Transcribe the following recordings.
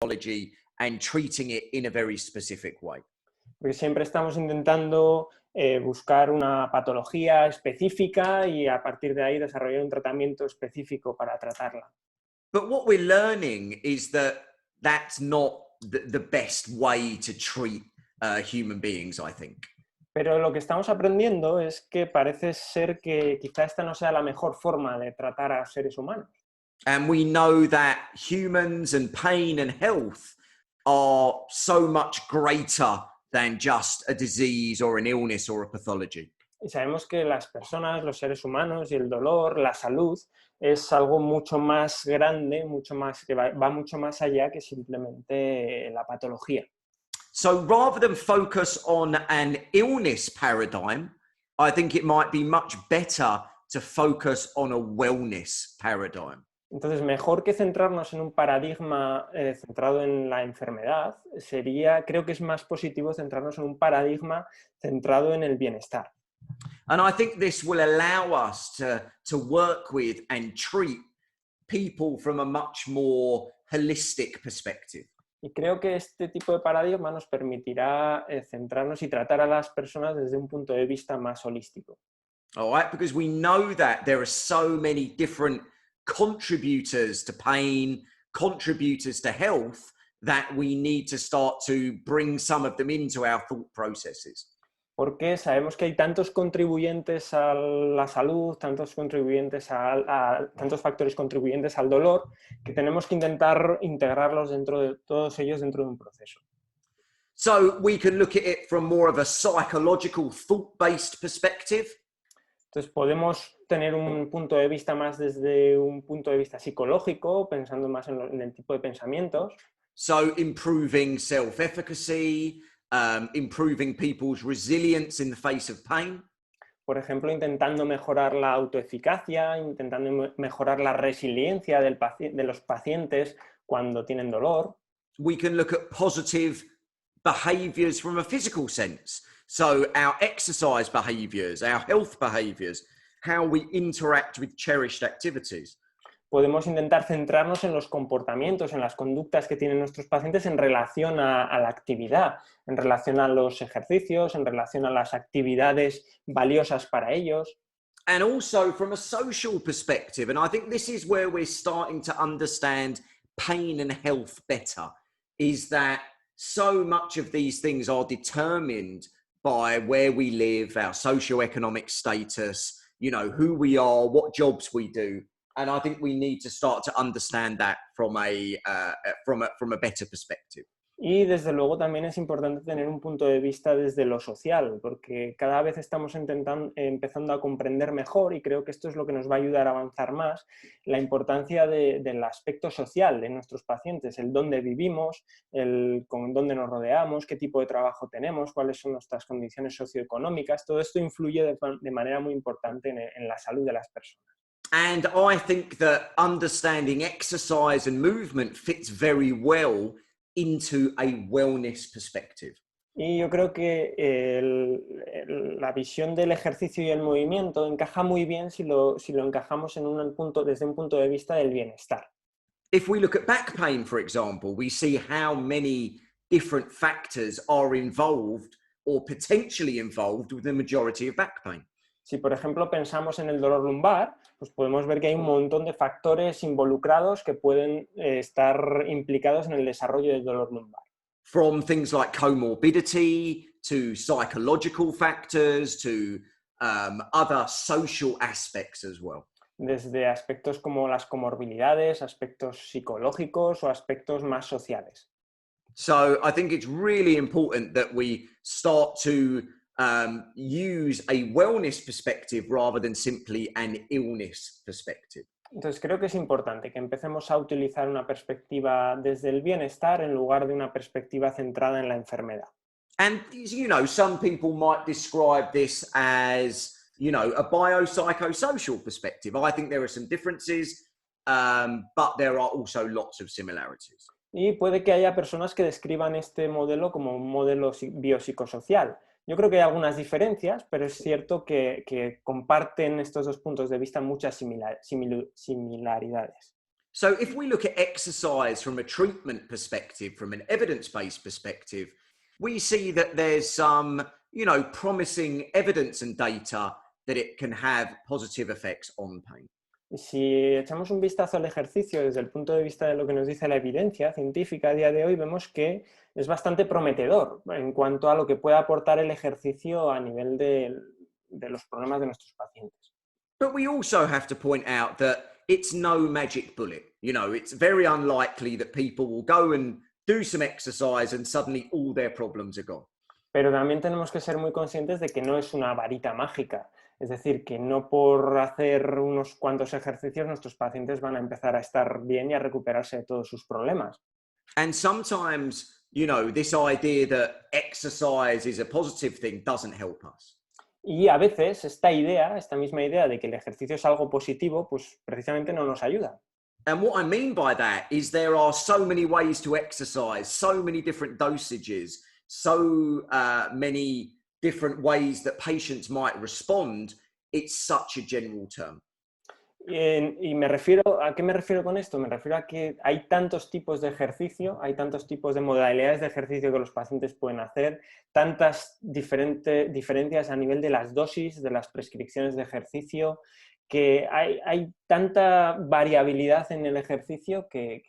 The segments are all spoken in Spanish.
pathology and treating it in a very specific way. Porque siempre estamos intentando buscar una patología específica y a partir de ahí desarrollar un tratamiento específico para tratarla. But what we're learning is that that's not the best way to treat human beings, I think. Pero lo que estamos aprendiendo es que parece ser que quizá esta no sea la mejor forma de tratar a seres humanos. And we know that humans and pain and health are so much greater than just a disease or an illness or a pathology. Y sabemos que las personas, los seres humanos y el dolor, la salud, es algo mucho más grande, mucho más, que va mucho más allá que simplemente la patología. So rather than focus on an illness paradigm, I think it might be much better to focus on a wellness paradigm. Entonces, mejor que centrarnos en un paradigma centrado en la enfermedad, creo que es más positivo centrarnos en un paradigma centrado en el bienestar. And I think this will allow us to work with and treat people from a much more holistic perspective. Y creo que este tipo de paradigma nos permitirá centrarnos y tratar a las personas desde un punto de vista más holístico. All right, because we know that there are so many different contributors to pain, contributors to health, that we need to start to bring some of them into our thought processes. Porque sabemos que hay tantos contribuyentes a la salud, tantos factores contribuyentes al dolor, que tenemos que intentar integrarlos todos ellos dentro de un proceso. So we can look at it from more of a psychological, thought-based perspective. Entonces podemos tener un punto de vista más desde un punto de vista psicológico, pensando más en el tipo de pensamientos. So improving self-efficacy, improving people's resilience in the face of pain. Por ejemplo, intentando mejorar la autoeficacia, intentando mejorar la resiliencia de los pacientes cuando tienen dolor. We can look at positive behaviors from a physical sense. So our exercise behaviors, our health behaviors, how we interact with cherished activities. Podemos intentar centrarnos en los comportamientos, en las conductas que tienen nuestros pacientes en relación a la actividad, en relación a los ejercicios, en relación a las actividades valiosas para ellos. And also from a social perspective, and I think this is where we're starting to understand pain and health better, is that so much of these things are determined by where we live, our socioeconomic status, you know, who we are, what jobs we do. And I think we need to start to understand that from a better perspective. Y desde luego también es importante tener un punto de vista desde lo social, porque cada vez estamos empezando a comprender mejor, y creo que esto es lo que nos va a ayudar a avanzar más, la importancia del aspecto social de nuestros pacientes, el dónde vivimos, con dónde nos rodeamos, qué tipo de trabajo tenemos, cuáles son nuestras condiciones socioeconómicas. Todo esto influye de manera muy importante en la salud de las personas. And I think that understanding exercise and movement fits very well into a wellness perspective. Y yo creo que la visión del ejercicio y el movimiento encaja muy bien si lo encajamos desde un punto de vista del bienestar. If we look at back pain, for example, we see how many different factors are involved or potentially involved with the majority of back pain. Si, por ejemplo, pensamos en el dolor lumbar, pues podemos ver que hay un montón de factores involucrados que pueden estar implicados en el desarrollo del dolor lumbar. From things like comorbidity to psychological factors to other social aspects as well. Desde aspectos como las comorbilidades, aspectos psicológicos o aspectos más sociales. So I think it's really important that we start to use a wellness perspective rather than simply an illness perspective. Entonces creo que es importante que empecemos a utilizar una perspectiva desde el bienestar en lugar de una perspectiva centrada en la enfermedad. And, you know, some people might describe this as, you know, a biopsychosocial perspective. I think there are some differences, but there are also lots of similarities. Y puede que haya personas que describan este modelo como un modelo biopsicosocial. Yo creo que hay algunas diferencias, pero es cierto que comparten estos dos puntos de vista muchas similaridades. So if we look at exercise from a treatment perspective, from an evidence-based perspective, we see that there's some, promising evidence and data that it can have positive effects on pain. Y si echamos un vistazo al ejercicio desde el punto de vista de lo que nos dice la evidencia científica a día de hoy, vemos que es bastante prometedor en cuanto a lo que puede aportar el ejercicio a nivel de los problemas de nuestros pacientes. But we also have to point out that it's no magic bullet. It's very unlikely that people will go and do some exercise and suddenly all their problems are gone. Pero también tenemos que ser muy conscientes de que no es una varita mágica. Es decir, que no por hacer unos cuantos ejercicios nuestros pacientes van a empezar a estar bien y a recuperarse de todos sus problemas. And sometimes, this idea that exercise is a positive thing doesn't help us. Y a veces esta misma idea de que el ejercicio es algo positivo, pues precisamente no nos ayuda. And what I mean by that is there are so many ways to exercise, so many different dosages, so many different ways that patients might respond. It's such a general term. Y ¿a qué me refiero con esto? Me refiero a que hay tantos tipos de ejercicio, hay tantos tipos de modalidades de ejercicio que los pacientes pueden hacer, tantas diferencias a nivel de las dosis, de las prescripciones de ejercicio, que hay tanta variabilidad en el ejercicio que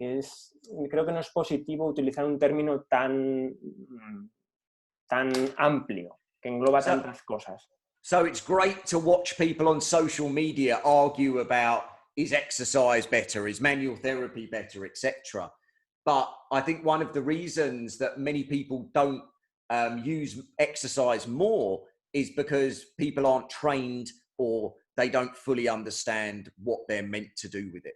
creo que no es positivo utilizar un término tan amplio, que engloba tantas cosas. So it's great to watch people on social media argue about, is exercise better, is manual therapy better, etc. But I think one of the reasons that many people don't use exercise more is because people aren't trained or they don't fully understand what they're meant to do with it.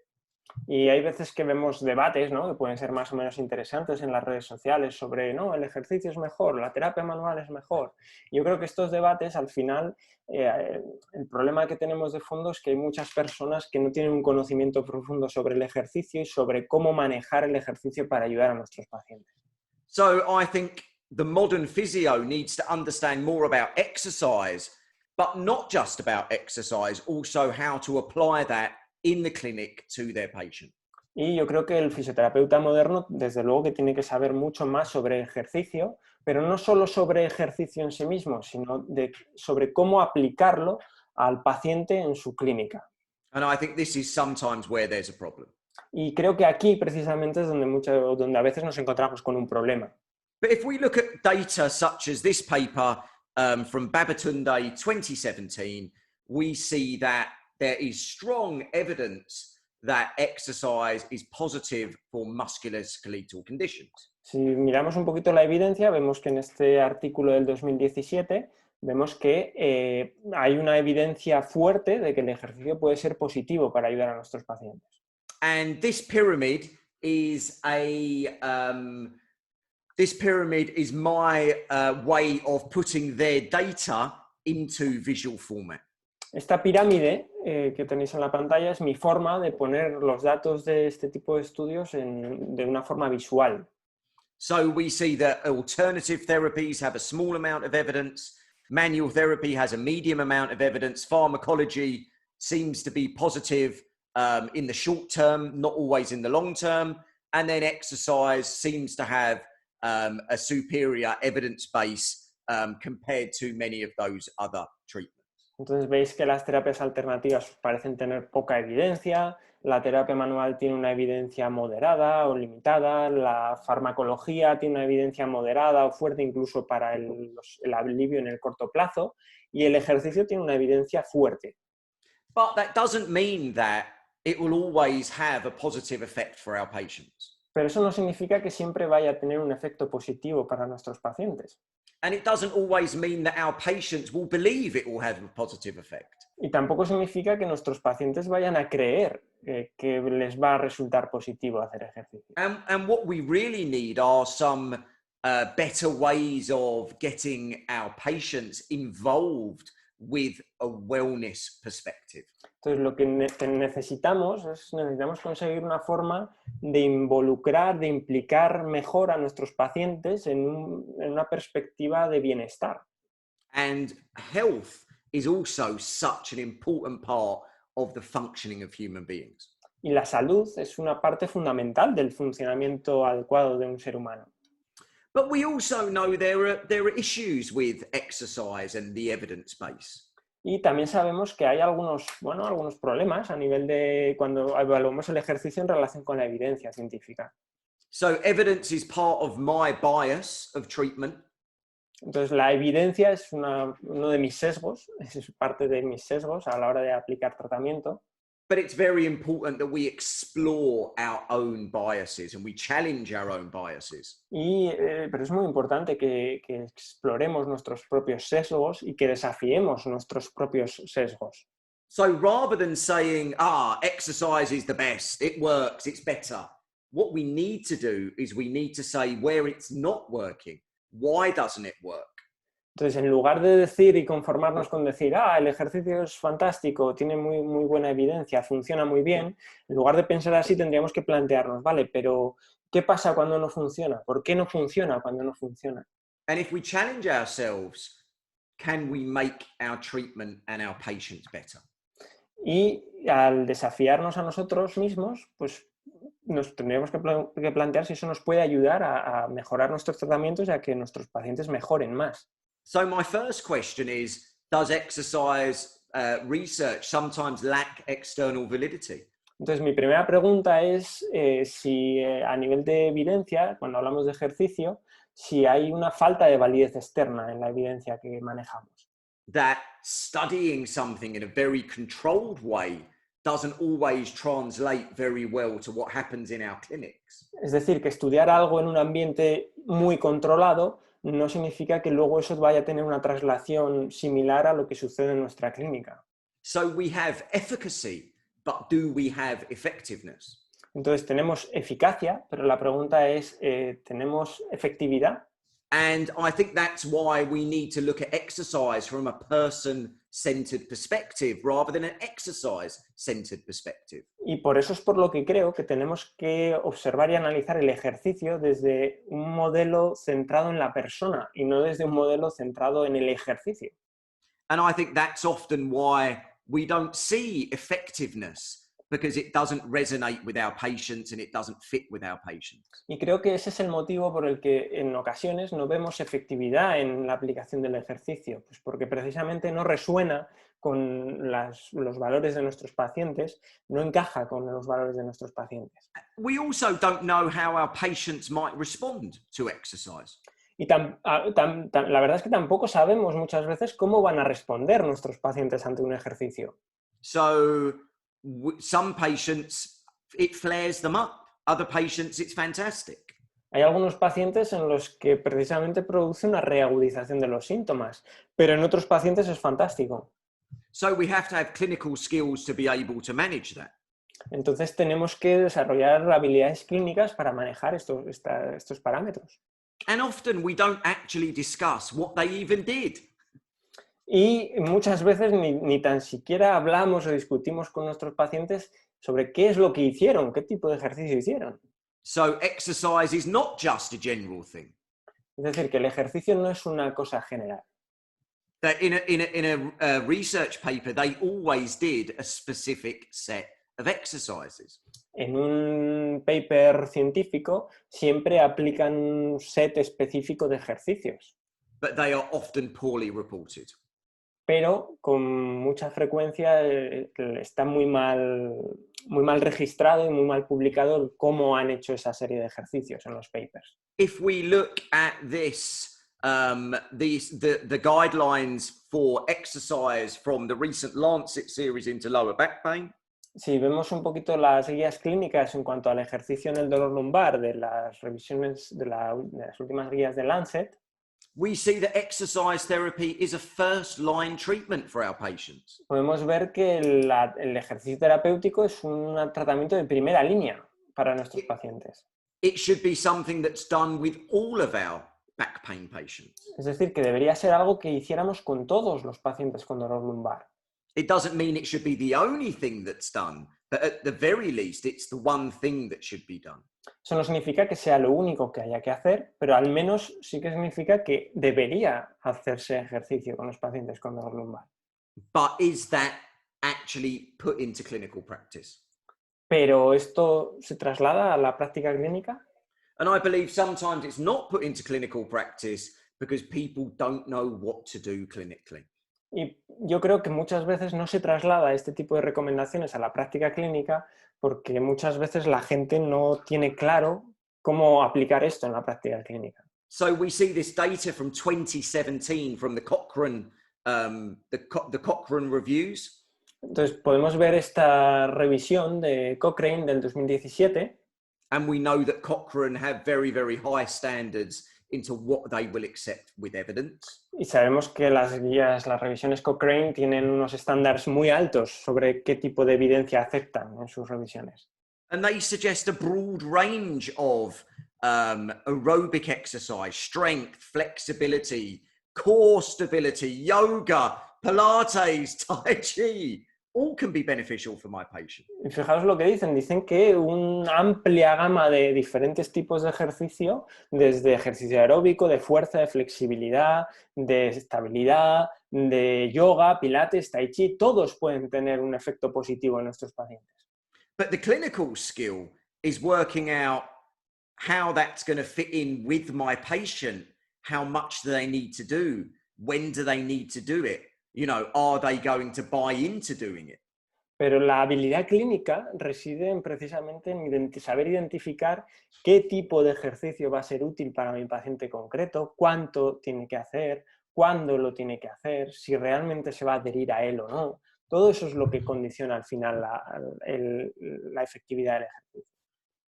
Y hay veces que vemos debates, ¿no?, que pueden ser más o menos interesantes en las redes sociales sobre, no, el ejercicio es mejor, la terapia manual es mejor. Yo creo que estos debates, al final, el problema que tenemos de fondo es que hay muchas personas que no tienen un conocimiento profundo sobre el ejercicio y sobre cómo manejar el ejercicio para ayudar a nuestros pacientes. So I think the modern physio needs to understand more about exercise, but not just about exercise, also how to apply that in the clinic to their patient. Y yo creo que el fisioterapeuta moderno, desde luego que tiene que saber mucho más sobre ejercicio, pero no solo sobre ejercicio en sí mismo, sino sobre cómo aplicarlo al paciente en su clínica. And I think this is sometimes where there's a problem. Y creo que aquí precisamente es donde a veces nos encontramos con un problema. But if we look at data such as this paper from Babatunde 2017, we see that there is strong evidence that exercise is positive for musculoskeletal conditions. Si miramos un poquito la evidencia, vemos que en este artículo del 2017 vemos que hay una evidencia fuerte de que el ejercicio puede ser positivo para ayudar a nuestros pacientes. And this pyramid is my way of putting their data into visual format. Esta pirámide que tenéis en la pantalla es mi forma de poner los datos de este tipo de estudios de una forma visual. So we see that alternative therapies have a small amount of evidence, manual therapy has a medium amount of evidence, pharmacology seems to be positive in the short term, not always in the long term, and then exercise seems to have a superior evidence base compared to many of those other treatments. Entonces veis que las terapias alternativas parecen tener poca evidencia, la terapia manual tiene una evidencia moderada o limitada, la farmacología tiene una evidencia moderada o fuerte incluso para el alivio en el corto plazo, y el ejercicio tiene una evidencia fuerte. But that doesn't mean that it will always have a positive effect for our patients. Pero eso no significa que siempre vaya a tener un efecto positivo para nuestros pacientes. And it doesn't always mean that our patients will believe it will have a positive effect. Y tampoco significa que nuestros pacientes vayan a creer que les va a resultar positivo hacer ejercicio. And what we really need are some better ways of getting our patients involved with a wellness perspective. Entonces, lo que necesitamos conseguir una forma de involucrar, de implicar mejor a nuestros pacientes en una perspectiva de bienestar. And health is also such an important part of the functioning of human beings. Y la salud es una parte fundamental del funcionamiento adecuado de un ser humano. But we also know there are issues with exercise and the evidence base. Y también sabemos que hay algunos problemas a nivel de cuando evaluamos el ejercicio en relación con la evidencia científica. So evidence is part of my bias of treatment. Entonces, la evidencia es uno de mis sesgos, es parte de mis sesgos a la hora de aplicar tratamiento. But it's very important that we explore our own biases and we challenge our own biases. Pero es muy importante que exploremos nuestros propios sesgos y que desafiemos nuestros propios sesgos. So rather than saying, exercise is the best, it works, it's better, what we need to do is we need to say where it's not working. Why doesn't it work? Entonces, en lugar de decir y conformarnos con decir, el ejercicio es fantástico, tiene muy buena evidencia, funciona muy bien, en lugar de pensar así tendríamos que plantearnos, vale, pero ¿qué pasa cuando no funciona? ¿Por qué no funciona cuando no funciona? And if we challenge ourselves, can we make our treatment and our patients better? Y al desafiarnos a nosotros mismos, pues nos tendríamos que plantear si eso nos puede ayudar a mejorar nuestros tratamientos y a que nuestros pacientes mejoren más. So my first question is, does exercise research sometimes lack external validity? Entonces, mi primera pregunta es si a nivel de evidencia, cuando hablamos de ejercicio, si hay una falta de validez externa en la evidencia que manejamos. That studying something in a very controlled way doesn't always translate very well to what happens in our clinics. Es decir, que estudiar algo en un ambiente muy controlado no significa que luego eso vaya a tener una traslación similar a lo que sucede en nuestra clínica. So we have efficacy, but do we have effectiveness? Entonces tenemos eficacia, pero la pregunta es, ¿tenemos efectividad? And I think that's why we need to look at exercise from a person-centered perspective rather than an exercise-centered perspective. Y por eso es por lo que creo que tenemos que observar y analizar el ejercicio desde un modelo centrado en la persona y no desde un modelo centrado en el ejercicio. And I think that's often why we don't see effectiveness, because it doesn't resonate with our patients and it doesn't fit with our patients. Y creo que ese es el motivo por el que en ocasiones no vemos efectividad en la aplicación del ejercicio, pues porque precisamente no resuena con los valores de nuestros pacientes, no encaja con los valores de nuestros pacientes. We also don't know how our patients might respond to exercise. Y la verdad es que tampoco sabemos muchas veces cómo van a responder nuestros pacientes ante un ejercicio. So some patients, it flares them up. Other patients, it's fantastic. Hay algunos pacientes en los que precisamente produce una reagudización de los síntomas, pero en otros pacientes es fantástico. So we have to have clinical skills to be able to manage that. Entonces tenemos que desarrollar habilidades clínicas para manejar estos parámetros. And often we don't actually discuss what they even did. Y muchas veces ni tan siquiera hablamos o discutimos con nuestros pacientes sobre qué es lo que hicieron, qué tipo de ejercicio hicieron. So exercise is not just a general thing. Es decir, que el ejercicio no es una cosa general. That in a research paper, they always did a specific set of exercises. En un paper científico siempre aplican un set específico de ejercicios. But they are often poorly reported. Pero con mucha frecuencia está muy mal registrado y muy mal publicado cómo han hecho esa serie de ejercicios en los papers. If we look at this, the guidelines for exercise from the recent Lancet series into lower back pain. Si vemos un poquito las guías clínicas en cuanto al ejercicio en el dolor lumbar de las revisiones de las últimas guías de Lancet, we see that exercise therapy is a first-line treatment for our patients. podemos ver que el ejercicio terapéutico es un tratamiento de primera línea para nuestros pacientes. It should be something that's done with all of our back pain patients. Es decir, que debería ser algo que hiciéramos con todos los pacientes con dolor lumbar. It doesn't mean it should be the only thing that's done, but at the very least, it's the one thing that should be done. Eso no significa que sea lo único que haya que hacer, pero al menos sí que significa que debería hacerse ejercicio con los pacientes con dolor lumbar. But is that actually put into clinical practice? Pero ¿esto se traslada a la práctica clínica? And I believe sometimes it's not put into clinical practice because people don't know what to do clinically. Y yo creo que muchas veces no se traslada este tipo de recomendaciones a la práctica clínica porque muchas veces la gente no tiene claro cómo aplicar esto en la práctica clínica. So we see this data from 2017 from the Cochrane, the Cochrane reviews. Entonces podemos ver esta revisión de Cochrane del 2017 And we know that Cochrane have very, very high standards into what they will accept with evidence. y sabemos que las guías, las revisiones Cochrane tienen unos estándares muy altos sobre qué tipo de evidencia aceptan en sus revisiones. And they suggest a broad range of aerobic exercise, strength, flexibility, core stability, yoga, Pilates, Tai Chi, all can be beneficial for my patient. Y fijaos lo que dicen que una amplia gama de diferentes tipos de ejercicio, desde ejercicio aeróbico, de fuerza, de flexibilidad, de estabilidad, de yoga, pilates, tai chi, todos pueden tener un efecto positivo en nuestros pacientes. But the clinical skill is working out how that's going to fit in with my patient. How much do they need to do? When do they need to do it? You know, are they going to buy into doing it? Pero la habilidad clínica reside precisamente en saber identificar qué tipo de ejercicio va a ser útil para mi paciente concreto, cuánto tiene que hacer, cuándo lo tiene que hacer, si realmente se va a adherir a él o no. Todo eso es lo que condiciona al final la efectividad del ejercicio.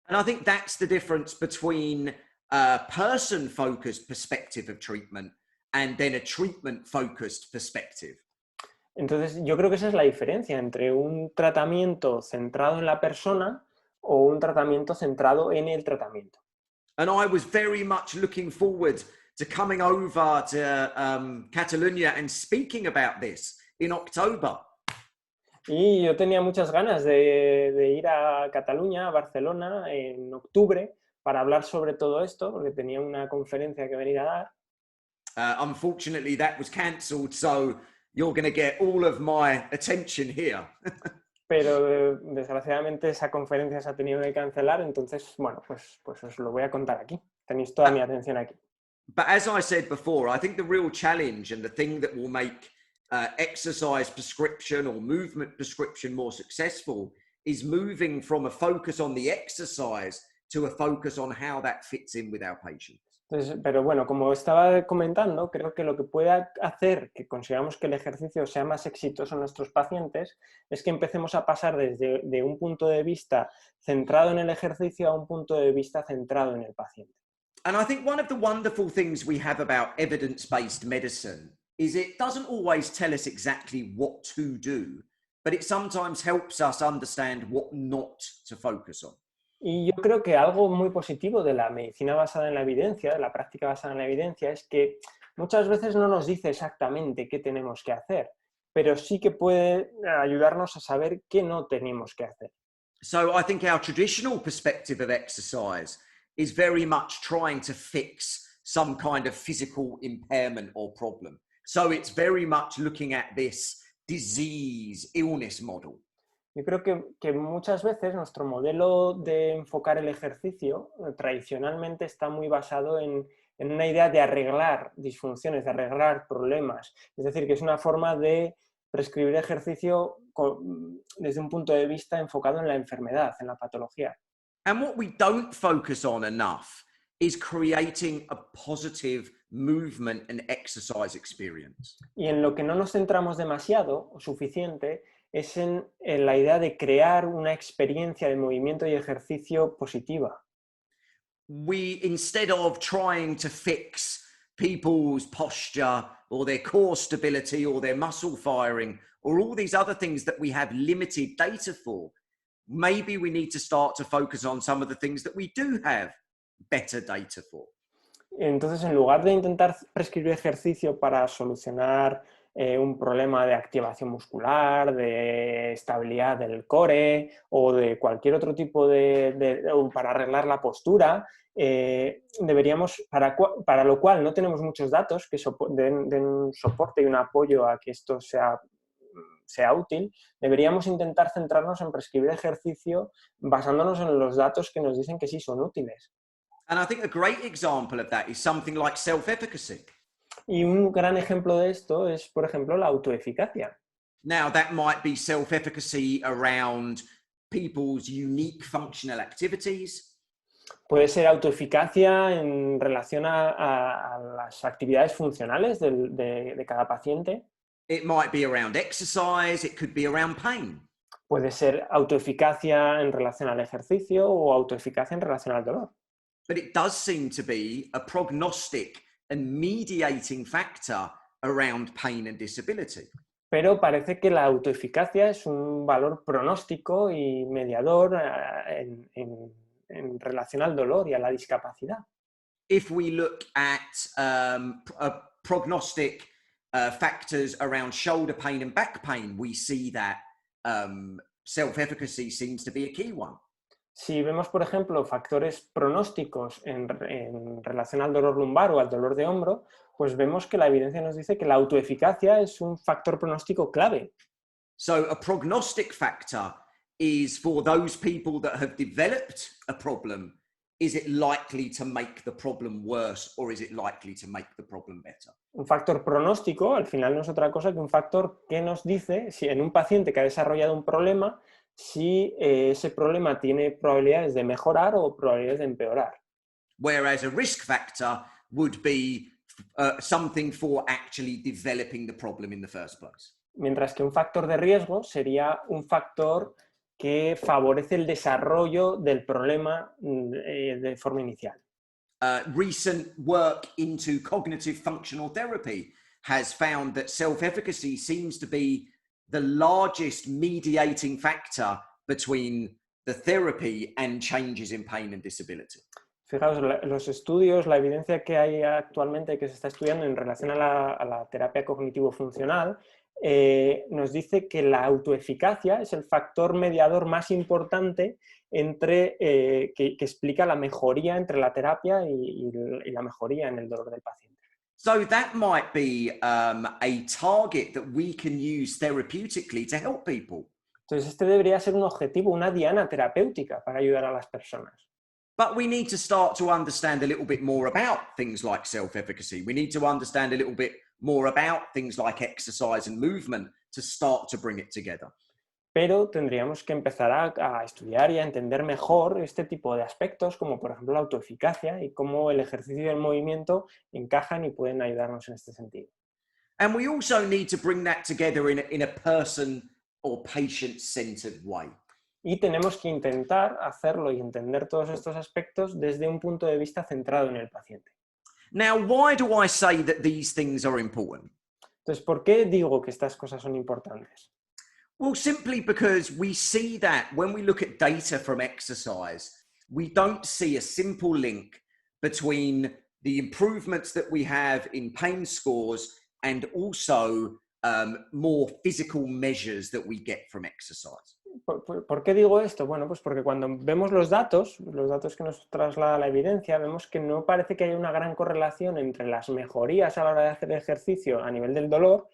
And I think that's the difference between a person-focused perspective of treatment and then a treatment-focused perspective. Entonces, yo creo que esa es la diferencia entre un tratamiento centrado en la persona o un tratamiento centrado en el tratamiento. And I was very much looking forward to coming over to Catalonia and speaking about this in October. Y yo tenía muchas ganas de ir a Cataluña, a Barcelona, en octubre, para hablar sobre todo esto, porque tenía una conferencia que venir a dar. Unfortunately, that was cancelled, so you're going to get all of my attention here. Pero desgraciadamente esa conferencia se ha tenido que cancelar, entonces, bueno, pues os lo voy a contar aquí. Tenéis toda mi atención aquí. But as I said before, I think the real challenge and the thing that will make exercise prescription or movement prescription more successful is moving from a focus on the exercise to a focus on how that fits in with our patients. Entonces, pero bueno, como estaba comentando, creo que lo que puede hacer que consigamos que el ejercicio sea más exitoso en nuestros pacientes es que empecemos a pasar desde un punto de vista centrado en el ejercicio a un punto de vista centrado en el paciente. And I think one of the wonderful things we have about evidence-based medicine is it doesn't always tell us exactly what to do, but it sometimes helps us understand what not to focus on. Y yo creo que algo muy positivo de la medicina basada en la evidencia, de la práctica basada en la evidencia, es que muchas veces no nos dice exactamente qué tenemos que hacer, pero sí que puede ayudarnos a saber qué no tenemos que hacer. So I think our traditional perspective of exercise is very much trying to fix some kind of physical impairment or problem. So it's very much looking at this disease, illness model. Yo creo que muchas veces nuestro modelo de enfocar el ejercicio tradicionalmente está muy basado en una idea de arreglar disfunciones, de arreglar problemas. Es decir, que es una forma de prescribir ejercicio desde un punto de vista enfocado en la enfermedad, en la patología. And what we don't focus on enough is creating a positive movement and exercise experience. Y en lo que no nos centramos demasiado o suficiente es en la idea de crear una experiencia de movimiento y ejercicio positiva. We, instead of trying to fix people's posture or their core stability or their muscle firing or all these other things that we have limited data for, maybe we need to start to focus on some of the things that we do have better data for. Entonces, en lugar de intentar prescribir ejercicio para solucionar un problema de activación muscular, de estabilidad del core o de cualquier otro tipo o para arreglar la postura, deberíamos, para lo cual no tenemos muchos datos que den un soporte y un apoyo a que esto se sea útil, deberíamos intentar centrarnos en prescribir ejercicio basándonos en los datos que nos dicen que sí son útiles. And I think a great example of that is something like self-efficacy. Y un gran ejemplo de esto es, por ejemplo, la autoeficacia. Now, that might be self-efficacy around people's unique functional activities. Puede ser autoeficacia en relación a las actividades funcionales de cada paciente. It might be around exercise. It could be around pain. Puede ser autoeficacia en relación al ejercicio o autoeficacia en relación al dolor. But it does seem to be a prognostic and mediating factor around pain and disability. Pero parece que la autoeficacia es un valor pronóstico y mediador en relación al dolor y a la discapacidad. If we look at prognostic factors around shoulder pain and back pain, we see that self-efficacy seems to be a key one. Si vemos, por ejemplo, factores pronósticos en relación al dolor lumbar o al dolor de hombro, pues vemos que la evidencia nos dice que la autoeficacia es un factor pronóstico clave. So a prognostic factor is for those people that have developed a problem. Is it likely to make the problem worse or is it likely to make the problem better? Un factor pronóstico, al final, no es otra cosa que un factor que nos dice si en un paciente que ha desarrollado un problema, si ese problema tiene probabilidades de mejorar o probabilidades de empeorar. Whereas a risk factor would be something for actually developing the problem in the first place. Mientras que un factor de riesgo sería un factor que favorece el desarrollo del problema de forma inicial. Recent work into cognitive functional therapy has found that self-efficacy seems to be the largest mediating factor between the therapy and changes in pain and disability. Fijaos, los estudios, la evidencia que hay actualmente que se está estudiando en relación a la terapia cognitivo-funcional nos dice que la autoeficacia es el factor mediador más importante que explica la mejoría entre la terapia y la mejoría en el dolor del paciente. So that might be a target that we can use therapeutically to help people. Entonces, este debería ser un objetivo, una diana terapéutica para ayudar a las personas. But we need to start to understand a little bit more about things like self-efficacy. We need to understand a little bit more about things like exercise and movement to start to bring it together. Pero tendríamos que empezar a estudiar y a entender mejor este tipo de aspectos, como por ejemplo la autoeficacia y cómo el ejercicio y el movimiento encajan y pueden ayudarnos en este sentido. And we also need to bring that together in a person or patient-centered way. Y tenemos que intentar hacerlo y entender todos estos aspectos desde un punto de vista centrado en el paciente. Now, why do I say that these things are important? Entonces, ¿por qué digo que estas cosas son importantes? Well, simply because we see that when we look at data from exercise, we don't see a simple link between the improvements that we have in pain scores and also more physical measures that we get from exercise. ¿Por qué digo esto? Bueno, pues porque cuando vemos los datos que nos traslada la evidencia, vemos que no parece que haya una gran correlación entre las mejorías a la hora de hacer ejercicio a nivel del dolor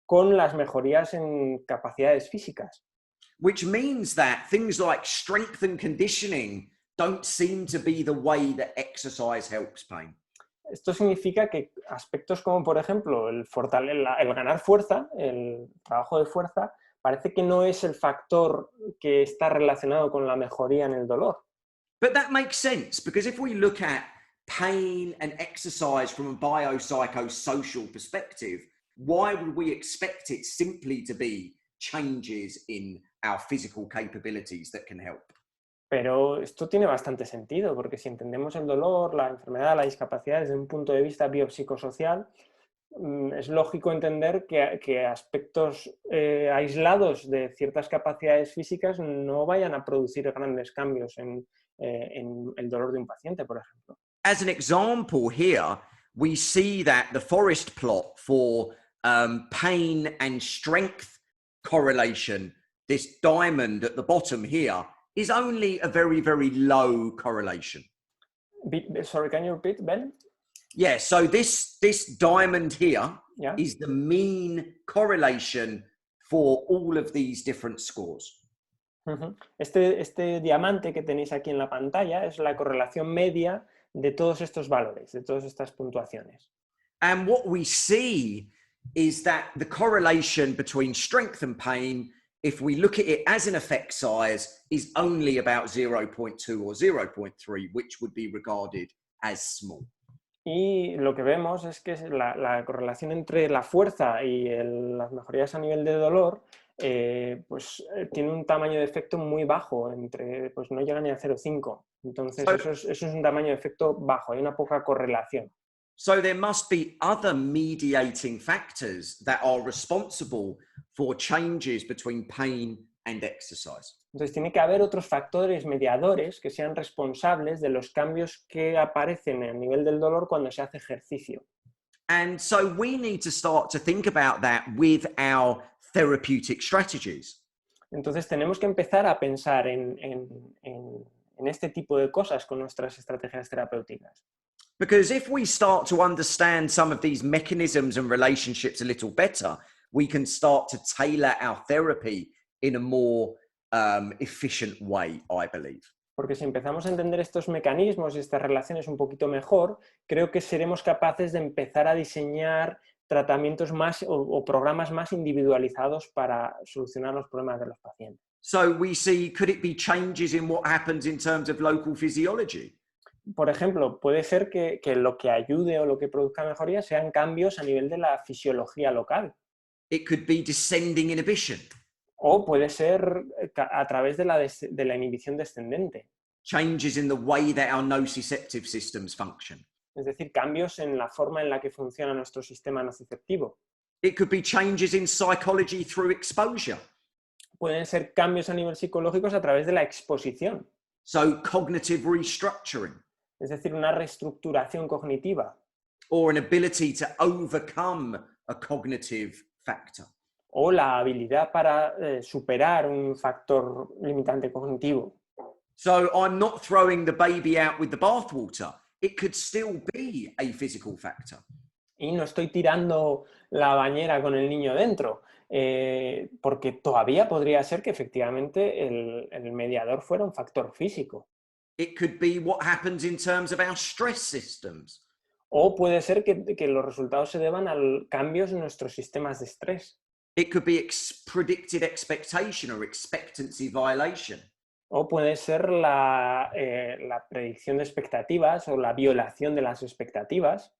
con las mejorías en capacidades físicas. Which means that things like strength and conditioning don't seem to be the way that exercise helps pain. Esto significa que aspectos como, por ejemplo, el ganar fuerza, el trabajo de fuerza, parece que no es el factor que está relacionado con la mejoría en el dolor. But that makes sense, because if we look at pain and exercise from a biopsychosocial perspective, why would we expect it simply to be changes in our physical capabilities that can help? Pero esto tiene bastante sentido, porque si entendemos el dolor, la enfermedad, la discapacidad desde un punto de vista biopsicosocial, es lógico entender que aspectos aislados de ciertas capacidades físicas no vayan a producir grandes cambios en el dolor de un paciente, por ejemplo. As an example here, we see that the forest plot for pain and strength correlation, this diamond at the bottom here, is only a very, very low correlation. Sorry, can you repeat, Ben? Yeah, so this diamond here Yeah. is the mean correlation for all of these different scores. Este diamante que tenéis aquí en la pantalla es la correlación media de todos estos valores, de todas estas puntuaciones. And what we see is that the correlation between strength and pain, if we look at it as an effect size, is only about 0.2 or 0.3, which would be regarded as small. Y lo que vemos es que la correlación entre la fuerza y las mejorías a nivel de dolor tiene un tamaño de efecto muy bajo, pues no llega ni a 0,5. Entonces eso es un tamaño de efecto bajo, hay una poca correlación. So there must be other mediating factors that are responsible for changes between pain and exercise. Entonces tiene que haber otros factores mediadores que sean responsables de los cambios que aparecen a nivel del dolor cuando se hace ejercicio. And so we need to start to think about that with our therapeutic strategies. Entonces tenemos que empezar a pensar en este tipo de cosas con nuestras estrategias terapéuticas. Because if we start to understand some of these mechanisms and relationships a little better, we can start to tailor our therapy in a more efficient way, I believe. Porque si empezamos a entender estos mecanismos y estas relaciones un poquito mejor, creo que seremos capaces de empezar a diseñar tratamientos más o programas más individualizados para solucionar los problemas de los pacientes. So we see, could it be changes in what happens in terms of local physiology? Por ejemplo, puede ser que lo que ayude o lo que produzca mejoría sean cambios a nivel de la fisiología local. It could be descending inhibition. O puede ser a través de la inhibición descendente. Changes in the way that our nociceptive systems function. Es decir, cambios en la forma en la que funciona nuestro sistema nociceptivo. It could be changes in psychology through exposure. Pueden ser cambios a nivel psicológico a través de la exposición. So cognitive restructuring. Es decir, una reestructuración cognitiva. Or an ability to overcome a cognitive factor. O la habilidad para superar un factor limitante cognitivo. So I'm not throwing the baby out with the bathwater. It could still be a physical factor. Y no estoy tirando la bañera con el niño dentro, porque todavía podría ser que efectivamente el mediador fuera un factor físico. It could be what happens in terms of our stress systems. O puede ser que los resultados se deban a cambios en nuestros sistemas de estrés. It could be predicted expectation or expectancy violation. O puede ser la predicción de expectativas o la violación de las expectativas.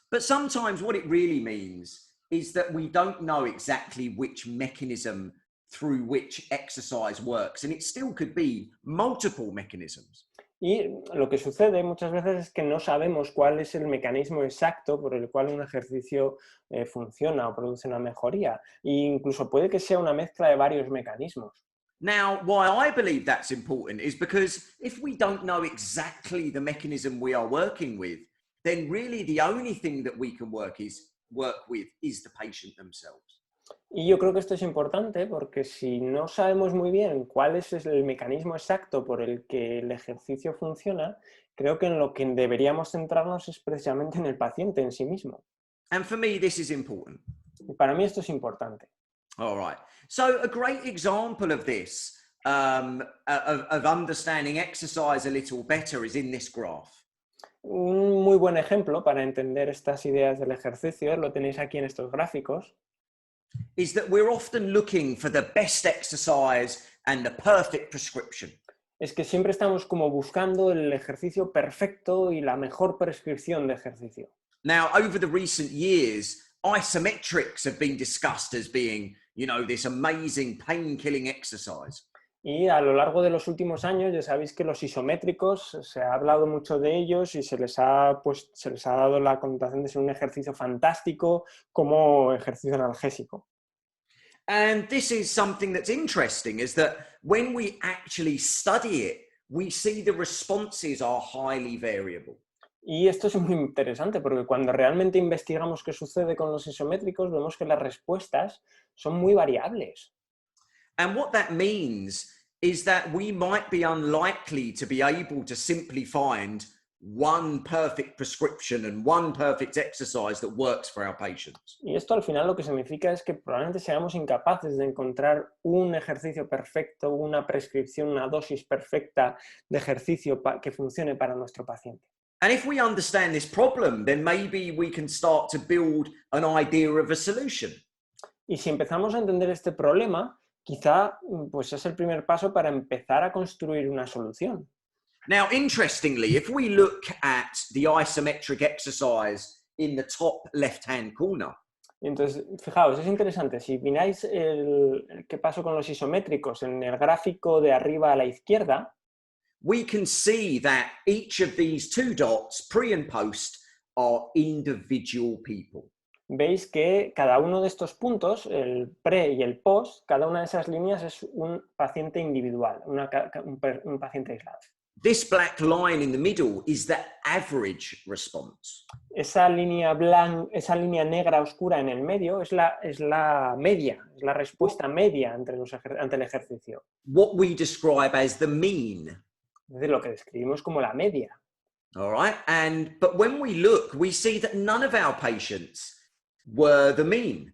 But sometimes what it really means is that we don't know exactly which mechanism through which exercise works, and it still could be multiple mechanisms. Y lo que sucede muchas veces es que no sabemos cuál es el mecanismo exacto por el cual un ejercicio funciona o produce una mejoría. E incluso puede que sea una mezcla de varios mecanismos. Now, why I believe that's important is because if we don't know exactly the mechanism we are working with, then really the only thing that we can work with is the patient themselves. Y yo creo que esto es importante porque si no sabemos muy bien cuál es el mecanismo exacto por el que el ejercicio funciona, creo que en lo que deberíamos centrarnos es precisamente en el paciente en sí mismo. And for me, this is important. Y para mí esto es importante. All right. So a great example of this, of understanding exercise a little better, is in this graph. Un muy buen ejemplo para entender estas ideas del ejercicio lo tenéis aquí en estos gráficos. Is that we're often looking for the best exercise and the perfect prescription. Es que siempre estamos como buscando el ejercicio perfecto y la mejor prescripción de ejercicio. Now, over the recent years, isometrics have been discussed as being, this amazing pain-killing exercise. Y a lo largo de los últimos años ya sabéis que los isométricos, se ha hablado mucho de ellos y se les ha dado la connotación de ser un ejercicio fantástico como ejercicio analgésico. And this is something that's interesting, is that when we actually study it, we see the responses are highly variable. Y esto es muy interesante porque cuando realmente investigamos qué sucede con los isométricos, vemos que las respuestas son muy variables. And what that means is that we might be unlikely to be able to simply find one perfect prescription and one perfect exercise that works for our patients. Y esto al final lo que significa es que probablemente seamos incapaces de encontrar un ejercicio perfecto, una prescripción, una dosis perfecta de ejercicio que funcione para nuestro paciente. And if we understand this problem, then maybe we can start to build an idea of a solution. Y si empezamos a entender este problema, quizá pues es el primer paso para empezar a construir una solución. Now, interestingly, if we look at the isometric exercise in the top left-hand corner, Entonces, fijaos, es interesante, si miráis qué pasó con los isométricos en el gráfico de arriba a la izquierda, we can see that each of these two dots, pre and post, are individual people. veis que cada uno de estos puntos, el pre y el post, cada una de esas líneas es un paciente individual, un paciente aislado. This black line in the middle is the average response. Esa línea negra oscura en el medio es la media, es la respuesta media ante el ejercicio. What we describe as the mean. Es decir, lo que describimos como la media. All right. But when we look, we see that none of our patients were the mean.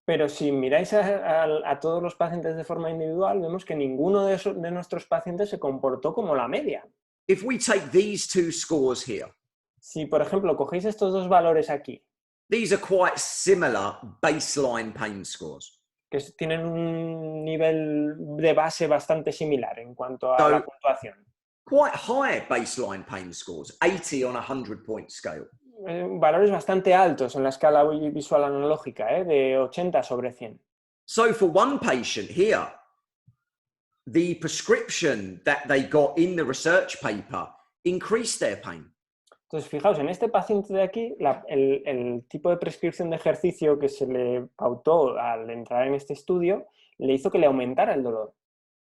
Pero si miráis a todos los pacientes de forma individual, vemos que ninguno de nuestros pacientes se comportó como la media. If we take these two scores here, si por ejemplo cogéis estos dos valores aquí, these are quite similar baseline pain scores. Que tienen un nivel de base bastante similar en cuanto a la puntuación. Quite high baseline pain scores, 80 on a 100-point scale. Valores bastante altos en la escala visual analógica, de 80 sobre 100. So for one patient here, the prescription that they got in the research paper increased their pain. Entonces, fijaos, en este paciente de aquí, el tipo de prescripción de ejercicio que se le pautó al entrar en este estudio le hizo que le aumentara el dolor.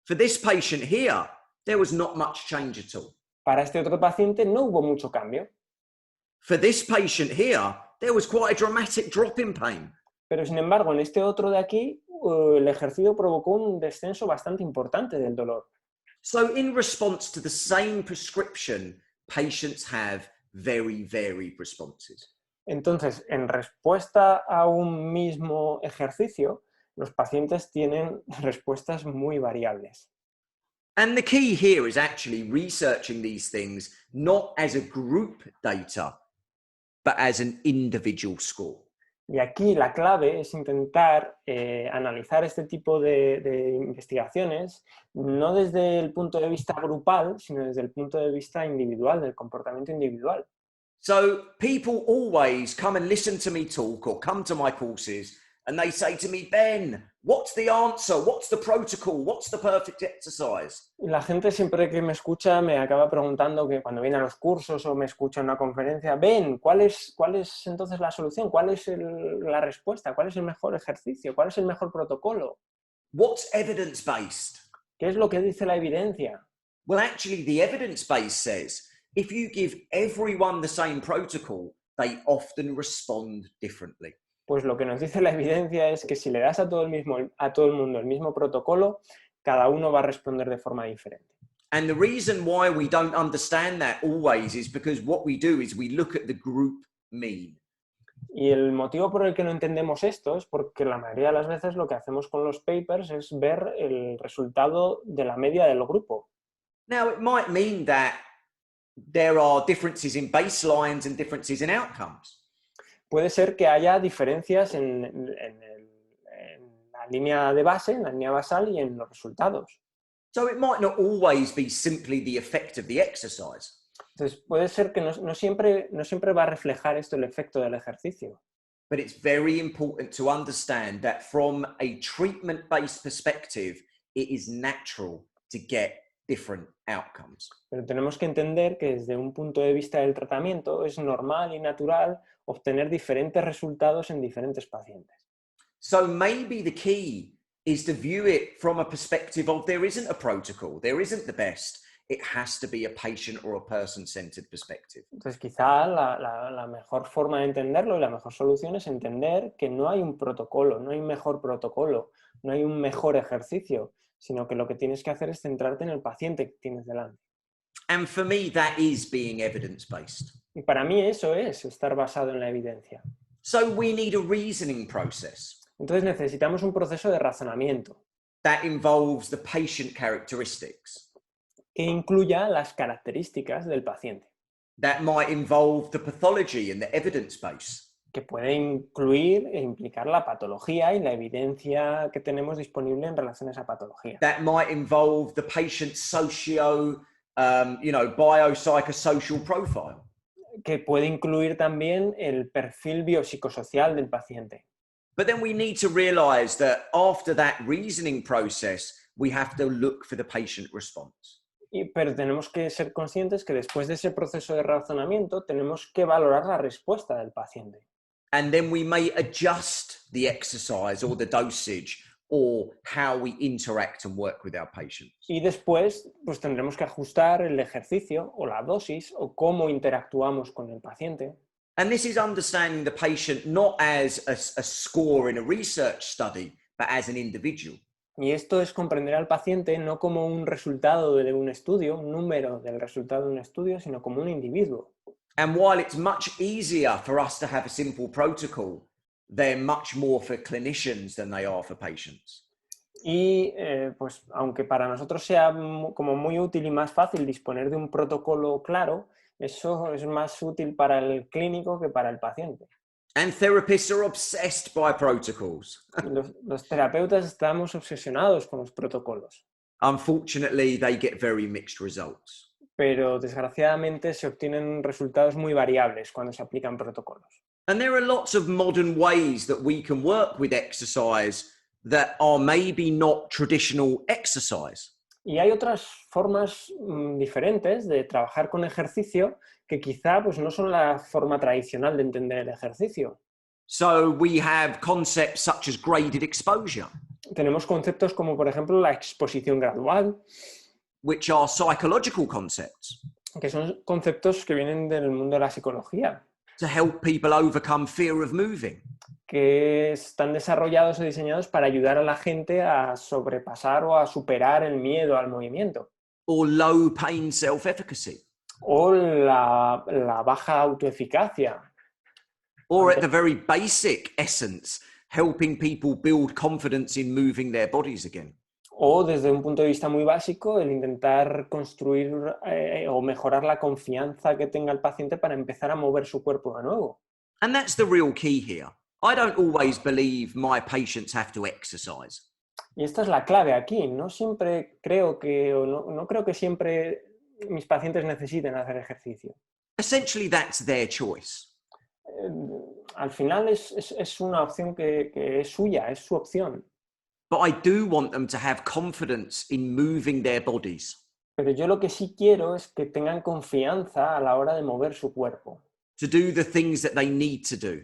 For this patient here, there was not much change at all. Para este otro paciente no hubo mucho cambio. For this patient here, there was quite a dramatic drop in pain. Pero sin embargo, en este otro de aquí, el ejercicio provocó un descenso bastante importante del dolor. So in response to the same prescription, patients have very varied responses. Entonces, en respuesta a un mismo ejercicio, los pacientes tienen respuestas muy variables. And the key here is actually researching these things not as a group data, but as an individual score. Y aquí la clave es intentar analizar este tipo de investigaciones no desde el punto de vista grupal, sino desde el punto de vista individual, del comportamiento individual. So people always come and listen to me talk or come to my courses and they say to me, Ben, what's the answer? What's the protocol? What's the perfect exercise? Y la gente siempre que me escucha me acaba preguntando, que cuando viene a los cursos o me escucha en una conferencia, Ben, ¿cuál es entonces la solución? ¿Cuál es la respuesta? ¿Cuál es el mejor ejercicio? ¿Cuál es el mejor protocolo? What's evidence-based? ¿Qué es lo que dice la evidencia? Well, actually, the evidence-based says if you give everyone the same protocol, they often respond differently. Pues lo que nos dice la evidencia es que si le das a todo el mundo el mismo protocolo, cada uno va a responder de forma diferente. And the reason why we don't understand that always is because what we do is we look at the group mean. Y el motivo por el que no entendemos esto es porque la mayoría de las veces lo que hacemos con los papers es ver el resultado de la media del grupo. Now, it might mean that there are differences in baselines and differences in outcomes. Puede ser que haya diferencias en la línea de base, en la línea basal y en los resultados. So it might not always be simply the effect of the exercise. Entonces puede ser que no siempre va a reflejar esto el efecto del ejercicio. But it's very important to understand that from a treatment-based perspective, it is natural to get different outcomes. Pero tenemos que entender que desde un punto de vista del tratamiento es normal y natural obtener diferentes resultados en diferentes pacientes. So maybe the key is to view it from a perspective of there isn't a protocol, there isn't the best. It has to be a patient or a person-centered perspective. Entonces quizá la mejor forma de entenderlo y la mejor solución es entender que no hay un protocolo, no hay un mejor protocolo, no hay un mejor ejercicio, sino que lo que tienes que hacer es centrarte en el paciente que tienes delante. And for me, that is being evidence-based. Y para mí eso es estar basado en la evidencia. So we need a reasoning process Entonces necesitamos un proceso de razonamiento that involves the patient characteristics, que incluya las características del paciente, that might involve the pathology and the evidence base, que puede incluir e implicar la patología y la evidencia que tenemos disponible en relación a esa patología. that might involve the patient's biopsychosocial profile. Que puede incluir también el perfil biopsicosocial del paciente. But then we need to realize that after that reasoning process, we have to look for the patient response. Pero tenemos que ser conscientes que después de ese proceso de razonamiento tenemos que valorar la respuesta del paciente. And then we may adjust the exercise or the dosage or how we interact and work with our patients. Y después pues tendremos que ajustar el ejercicio o la dosis o cómo interactuamos con el paciente. And this is understanding the patient not as a score in a research study, but as an individual. Y esto es comprender al paciente no como un resultado de un estudio, un número del resultado de un estudio, sino como un individuo. And while it's much easier for us to have a simple protocol, they're much more for clinicians than they are for patients. Y pues aunque para nosotros sea como muy útil y más fácil disponer de un protocolo claro, eso es más útil para el clínico que para el paciente. And therapists are obsessed by protocols. Los terapeutas estamos obsesionados con los protocolos, Unfortunately, they get very mixed results. pero desgraciadamente se obtienen resultados muy variables cuando se aplican protocolos. And there are lots of modern ways that we can work with exercise that are maybe not traditional exercise. Y hay otras formas diferentes de trabajar con ejercicio que quizá pues, no son la forma tradicional de entender el ejercicio. So we have concepts such as graded exposure, Tenemos conceptos como, por ejemplo, la exposición gradual, which are psychological concepts que son conceptos que vienen del mundo de la psicología, to help people overcome fear of moving. que están desarrollados o diseñados para ayudar a la gente a sobrepasar o a superar el miedo al movimiento. Or low pain self-efficacy. O la baja autoeficacia. Or at the very basic essence, helping people build confidence in moving their bodies again. O desde un punto de vista muy básico, el intentar construir o mejorar la confianza que tenga el paciente para empezar a mover su cuerpo de nuevo. And that's the real key here. I don't always believe my patients have to exercise. Y esta es la clave aquí. No siempre creo que, o no creo que siempre mis pacientes necesiten hacer ejercicio. Essentially, that's their choice. Al final es una opción que es suya, es su opción. But I do want them to have confidence in moving their bodies. Pero yo lo que sí quiero es que tengan confianza a la hora de mover su cuerpo, To do the things that they need to do.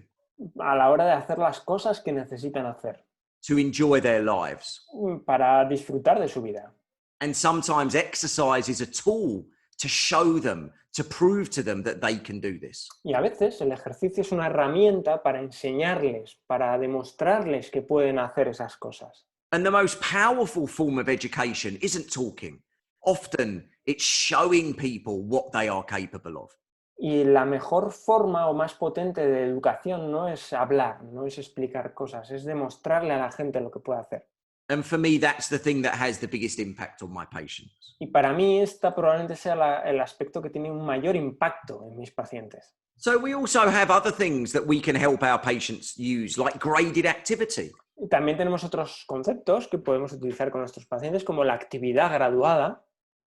a la hora de hacer las cosas que necesitan hacer, To enjoy their lives. para disfrutar de su vida. And sometimes exercise is a tool to show them, to prove to them that they can do this. Y a veces el ejercicio es una herramienta para enseñarles, para demostrarles que pueden hacer esas cosas. And the most powerful form of education isn't talking. Often it's showing people what they are capable of. Y la mejor forma o más potente de educación no es hablar, no es explicar cosas, es demostrarle a la gente lo que puede hacer. And for me, that's the thing that has the biggest impact on my patients. Y para mí esta probablemente sea el aspecto que tiene un mayor impacto en mis pacientes. So we also have other things that we can help our patients use, like graded activity. Y también tenemos otros conceptos que podemos utilizar con nuestros pacientes, como la actividad graduada,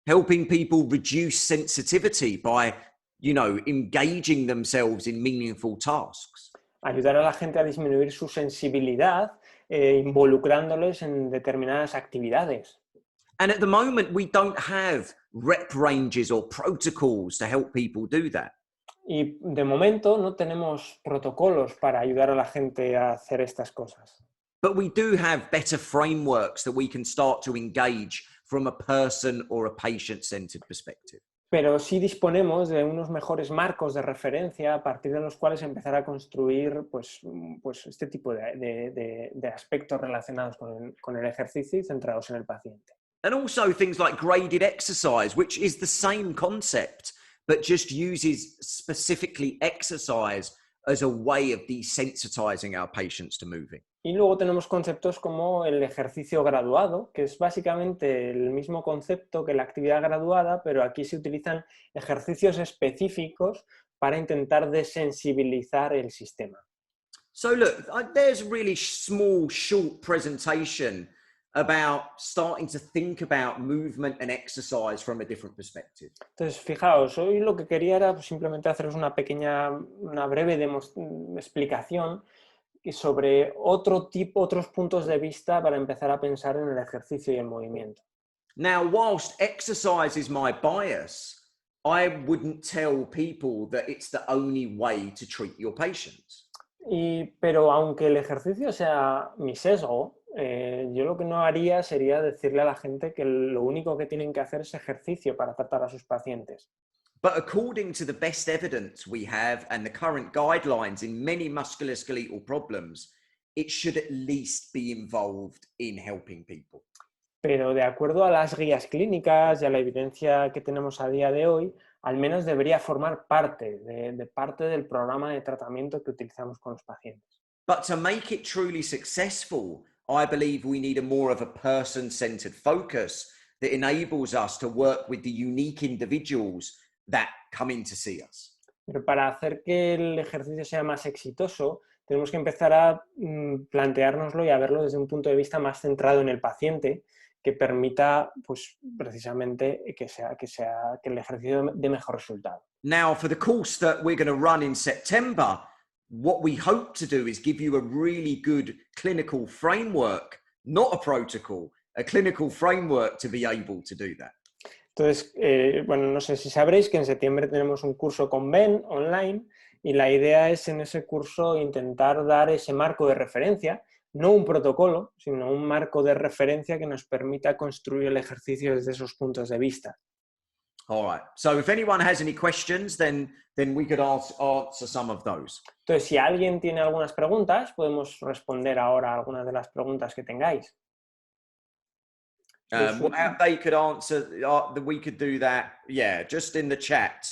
Helping people reduce sensitivity by, engaging themselves in meaningful tasks. ayudar a la gente a disminuir su sensibilidad, involucrándoles en determinadas actividades. And at the moment, we don't have rep ranges or protocols to help people do that. Y de momento no tenemos protocolos para ayudar a la gente a hacer estas cosas. But we do have better frameworks that we can start to engage from a person or a patient-centered perspective. Pero sí disponemos de unos mejores marcos de referencia a partir de los cuales empezar a construir pues este tipo de aspectos relacionados con el ejercicio y centrados en el paciente. And also things like graded exercise, which is the same concept, but just uses specifically exercise as a way of desensitizing our patients to moving. Y luego tenemos conceptos como el ejercicio graduado, que es básicamente el mismo concepto que la actividad graduada, pero aquí se utilizan ejercicios específicos para intentar desensibilizar el sistema. So look, there's a really small, short presentation about starting to think about movement and exercise from a different perspective. Entonces, fijaos, hoy lo que quería era simplemente haceros una breve explicación sobre otros puntos de vista para empezar a pensar en el ejercicio y el movimiento. Now, whilst exercise is my bias, I wouldn't tell people that it's the only way to treat your patients. Pero aunque el ejercicio sea mi sesgo, yo lo que no haría sería decirle a la gente que lo único que tienen que hacer es ejercicio para tratar a sus pacientes. But according to the best evidence we have and the current guidelines in many musculoskeletal problems, it should at least be involved in helping people. Pero de acuerdo a las guías clínicas y a la evidencia que tenemos a día de hoy, al menos debería formar parte del programa de tratamiento que utilizamos con los pacientes. But to make it truly successful, I believe we need a more of a person-centered focus that enables us to work with the unique individuals that come in to see us. Pero para hacer que el ejercicio sea más exitoso, tenemos que empezar a planteárnoslo y a verlo desde un punto de vista más centrado en el paciente, que permita, pues, precisamente que el ejercicio dé mejor resultado. Now, for the course that we're going to run in September, what we hope to do is give you a really good clinical framework, not a protocol, a clinical framework to be able to do that. Entonces, bueno, no sé si sabréis que en septiembre tenemos un curso con Ben online y la idea es en ese curso intentar dar ese marco de referencia, no un protocolo, sino un marco de referencia que nos permita construir el ejercicio desde esos puntos de vista. All right. So if anyone has any questions, then we could answer some of those. Entonces, si alguien tiene algunas preguntas, podemos responder ahora a algunas de las preguntas que tengáis. They could answer, we could do that, yeah, just in the chat.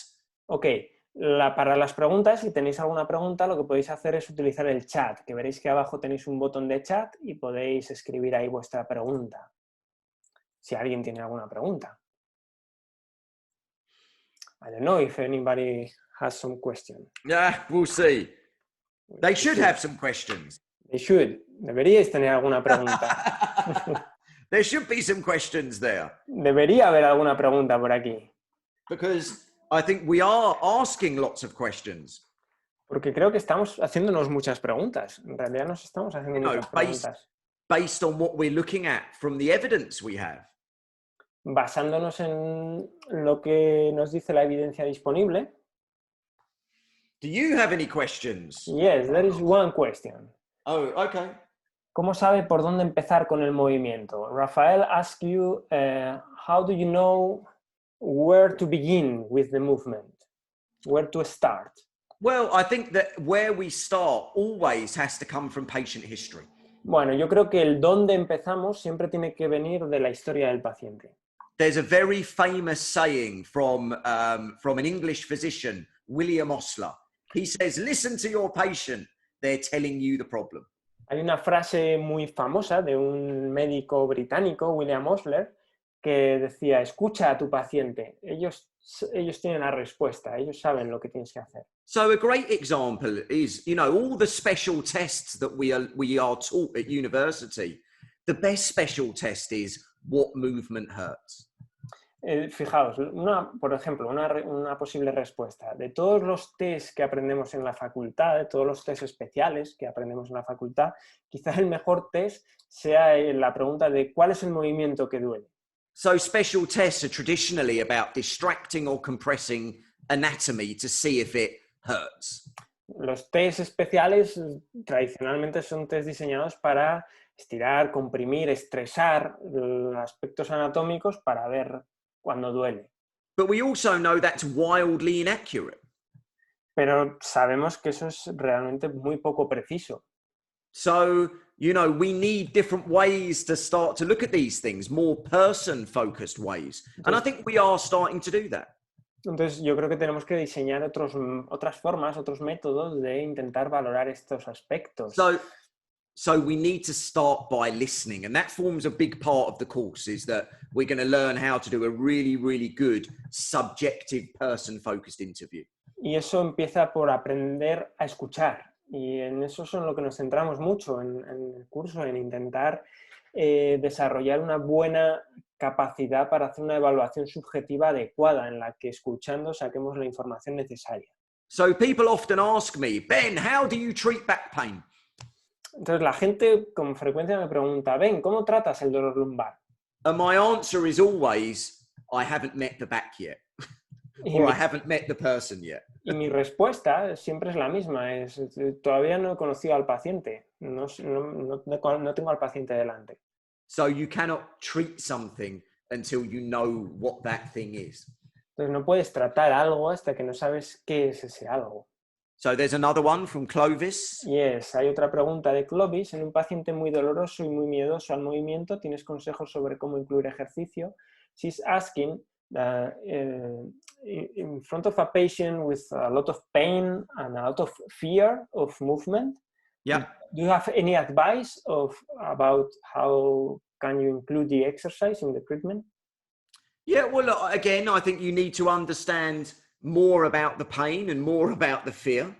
Ok, para las preguntas, si tenéis alguna pregunta, lo que podéis hacer es utilizar el chat, que veréis que abajo tenéis un botón de chat y podéis escribir ahí vuestra pregunta. Si alguien tiene alguna pregunta. I don't know if anybody has some question. Yeah, we'll see. They should have some questions. They should. Deberíais tener alguna pregunta. There should be some questions there. Debería haber alguna pregunta por aquí. Because I think we are asking lots of questions. Porque creo que estamos haciéndonos muchas preguntas. En realidad nos estamos haciendo muchas preguntas. Based on what we're looking at from the evidence we have. Basándonos en lo que nos dice la evidencia disponible. Do you have any questions? Yes, there is one question. Oh, okay. ¿Cómo sabe por dónde empezar con el movimiento? Rafael asks you, how do you know where to begin with the movement? Where to start? Well, I think that where we start always has to come from patient history. Bueno, yo creo que el dónde empezamos siempre tiene que venir de la historia del paciente. There's a very famous saying from an English physician, William Osler. He says, listen to your patient, they're telling you the problem. Hay una frase muy famosa de un médico británico, William Osler, que decía, escucha a tu paciente, ellos tienen la respuesta, ellos saben lo que tienes que hacer. So a great example is, all the special tests that we are taught at university, the best special test is what movement hurts. Fijaos, por ejemplo, una posible respuesta. De todos los test que aprendemos en la facultad, de todos los test especiales que aprendemos en la facultad, quizás el mejor test sea la pregunta de ¿cuál es el movimiento que duele? So special tests are traditionally about distracting or compressing anatomy to see if it hurts. Los test especiales tradicionalmente son test diseñados para estirar, comprimir, estresar los aspectos anatómicos para ver cuando duele. But we also know that's wildly inaccurate. Pero sabemos que eso es realmente muy poco preciso. So, we need different ways to start to look at these things, more person-focused ways. And I think we are starting to do that. Entonces, yo creo que tenemos que diseñar otras formas, otros métodos de intentar valorar estos aspectos. So we need to start by listening. And that forms a big part of the course, is that we're going to learn how to do a really, really good subjective person-focused interview. Y eso empieza por aprender a escuchar. Y en eso es en lo que nos centramos mucho en el curso, en intentar desarrollar una buena capacidad para hacer una evaluación subjetiva adecuada en la que escuchando saquemos la información necesaria. So people often ask me, Ben, how do you treat back pain? Entonces la gente con frecuencia me pregunta, Ben, ¿cómo tratas el dolor lumbar? And my answer is always, I haven't met the back yet. Or I haven't met the person yet. Y mi respuesta siempre es la misma, todavía no he conocido al paciente, no tengo al paciente delante. So you cannot treat something until you know what that thing is. Entonces no puedes tratar algo hasta que no sabes qué es ese algo. So there's another one from Clovis. Yes, hay otra pregunta de Clovis. En un paciente muy doloroso y muy miedoso al movimiento, ¿tienes consejos sobre cómo incluir ejercicio? She's asking, in front of a patient with a lot of pain and a lot of fear of movement, Yeah. do you have any advice about how can you include the exercise in the treatment? Yeah, well, look, again, I think you need to understand more about the pain and more about the fear.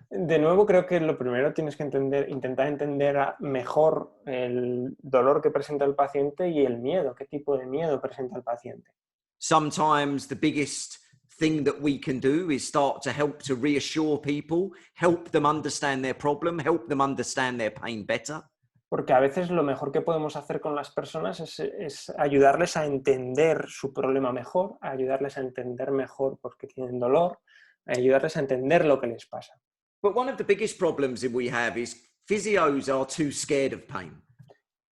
De nuevo, creo que lo primero tienes que intentar entender mejor el dolor que presenta el paciente y el miedo, qué tipo de miedo presenta el paciente. Sometimes the biggest thing that we can do is start to help to reassure people, help them understand their problem, help them understand their pain better. Porque a veces lo mejor que podemos hacer con las personas es ayudarles a entender su problema mejor, ayudarles a entender mejor por qué tienen dolor, ayudarles a entender lo que les pasa. But one of the biggest problems that we have is physios are too scared of pain.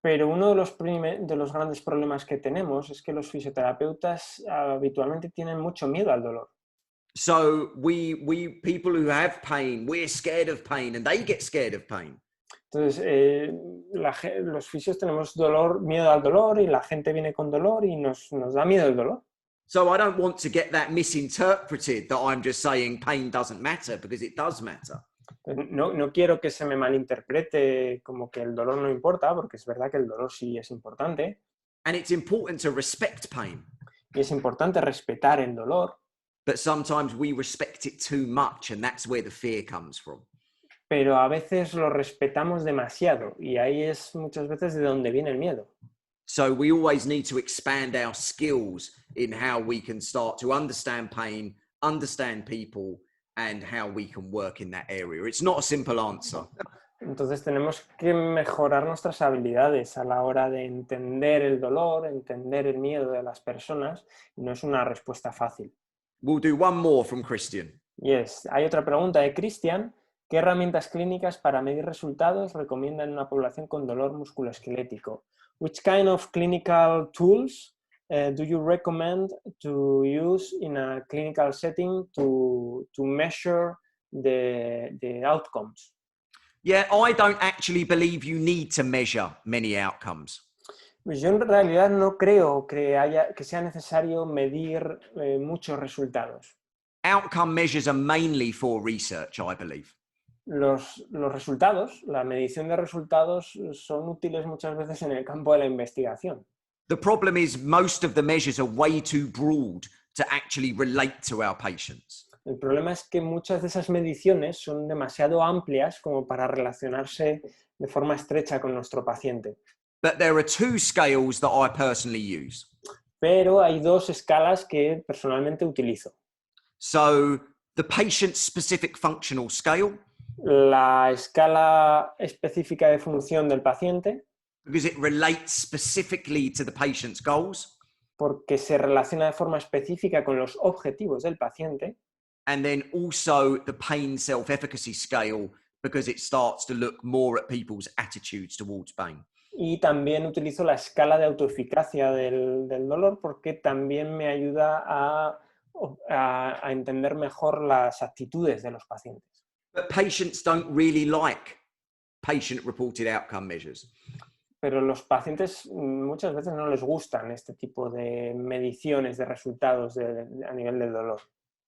Pero uno de los grandes problemas que tenemos es que los fisioterapeutas habitualmente tienen mucho miedo al dolor. So we people who have pain, we're scared of pain and they get scared of pain. Entonces, los fisios tenemos miedo al dolor y la gente viene con dolor y nos da miedo el dolor. So I don't want to get that misinterpreted that I'm just saying pain doesn't matter, because it does matter. No quiero que se me malinterprete como que el dolor no importa, porque es verdad que el dolor sí es importante. And it's important to respect pain. Y es importante respetar el dolor. But sometimes we respect it too much, and that's where the fear comes from. Pero a veces lo respetamos demasiado y ahí es muchas veces de donde viene el miedo. So we always need to expand our skills in how we can start to understand pain, understand people, and how we can work in that area. It's not a simple answer. Entonces tenemos que mejorar nuestras habilidades a la hora de entender el dolor, entender el miedo de las personas, y no es una respuesta fácil. We'll do one more from Christian. Yes. Hay otra pregunta de Christian. ¿Qué herramientas clínicas para medir resultados recomiendan en una población con dolor musculoesquelético? Which kind of clinical tools do you recommend to use in a clinical setting to measure the outcomes? Yeah, I don't actually believe you need to measure many outcomes. Pues yo en realidad no creo que sea necesario medir muchos resultados. Outcome measures are mainly for research, I believe. Los resultados, la medición de resultados son útiles muchas veces en el campo de la investigación. The problem is most of the measures are way too broad to actually relate to our patients. El problema es que muchas de esas mediciones son demasiado amplias como para relacionarse de forma estrecha con nuestro paciente. But there are two scales that I personally use. Pero hay dos escalas que personalmente utilizo. So the patient-specific functional scale. La escala específica de función del paciente. Because it relates specifically to the patient's goals. Porque se relaciona de forma específica con los objetivos del paciente. And then also the pain self-efficacy scale, because it starts to look more at people's attitudes towards pain. Y también utilizo la escala de autoeficacia del dolor porque también me ayuda a entender mejor las actitudes de los pacientes. But patients don't really like patient-reported outcome measures. Pero los pacientes muchas veces no les gustan este tipo de mediciones de resultados a nivel del dolor.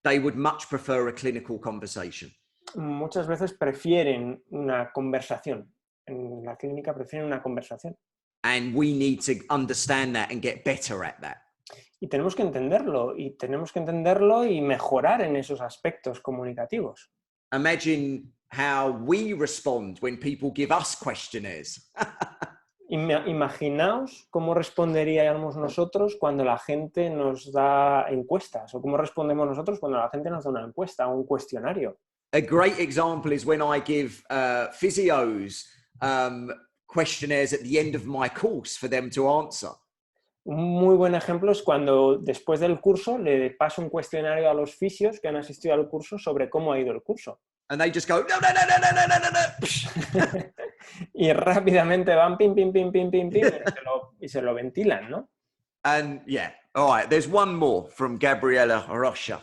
They would much prefer a clinical conversation. Muchas veces prefieren una conversación. En la clínica prefieren una conversación. And we need to understand that and get better at that. Y tenemos que entenderlo, y mejorar en esos aspectos comunicativos. Imagine how we respond when people give us questionnaires. Imaginaos cómo responderíamos nosotros cuando la gente nos da encuestas, o cómo respondemos nosotros cuando la gente nos da una encuesta o un cuestionario. A great example is when I give physios questionnaires at the end of my course for them to answer. Un muy buen ejemplo es cuando después del curso le paso un cuestionario a los fisios que han asistido al curso sobre cómo ha ido el curso. And they just go, no, no, no, no, no, no, no, no. Y rápidamente van pim, pim, pim, pim, pim, pim, y se lo ventilan, ¿no? And yeah, all right, there's one more from Gabriela Rocha.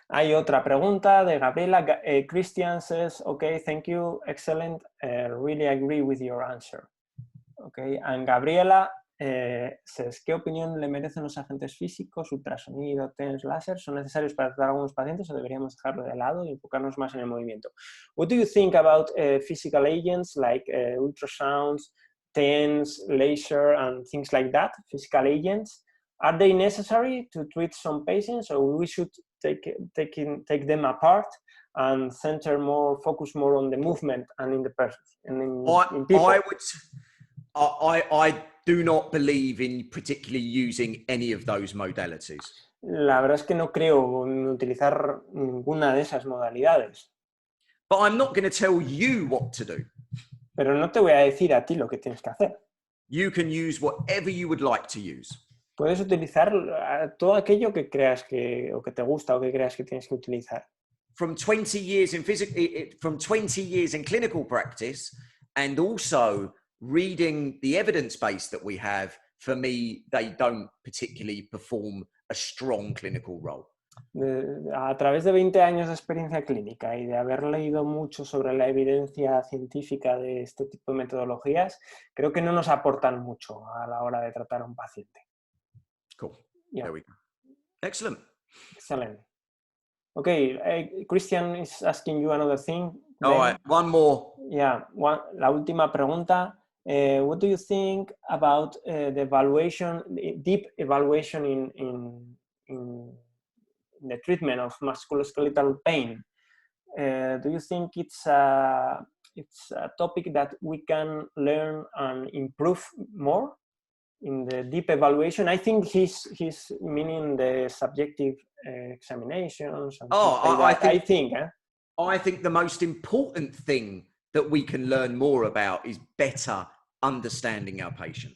Hay otra pregunta de Gabriela. Christian says, okay, thank you, excellent, really agree with your answer. Okay, and Gabriela says, ¿qué opinión le merecen los agentes físicos, ultrasonido, TENS, láser? ¿Son necesarios para tratar a algunos pacientes o deberíamos dejarlo de lado y enfocarnos más en el movimiento? What do you think about physical agents like ultrasounds, TENS, laser, and things like that? Physical agents, are they necessary to treat some patients, or we should take them apart and focus more on the movement and in the person, in people? I do not believe in particularly using any of those modalities. La verdad es que no creo en utilizar ninguna de esas modalidades. But I'm not going to tell you what to do. Pero no te voy a decir a ti lo que tienes que hacer. You can use whatever you would like to use. Puedes utilizar todo aquello que creas o que te gusta o que creas que tienes que utilizar. From 20 years in clinical practice, and also reading the evidence base that we have, for me, they don't particularly perform a strong clinical role. A través de 20 años de experiencia clínica y de haber leído mucho sobre la evidencia científica de este tipo de metodologías, creo que no nos aportan mucho a la hora de tratar a un paciente. Cool. Yeah. There we go. Excellent. Excellent. Okay, Christian is asking you another thing. All right, one more. Yeah, la última pregunta. What do you think about the evaluation, deep evaluation in the treatment of musculoskeletal pain? Do you think it's a topic that we can learn and improve more in the deep evaluation? I think he's meaning the subjective examinations. And I think the most important thing that we can learn more about is better understanding our patient.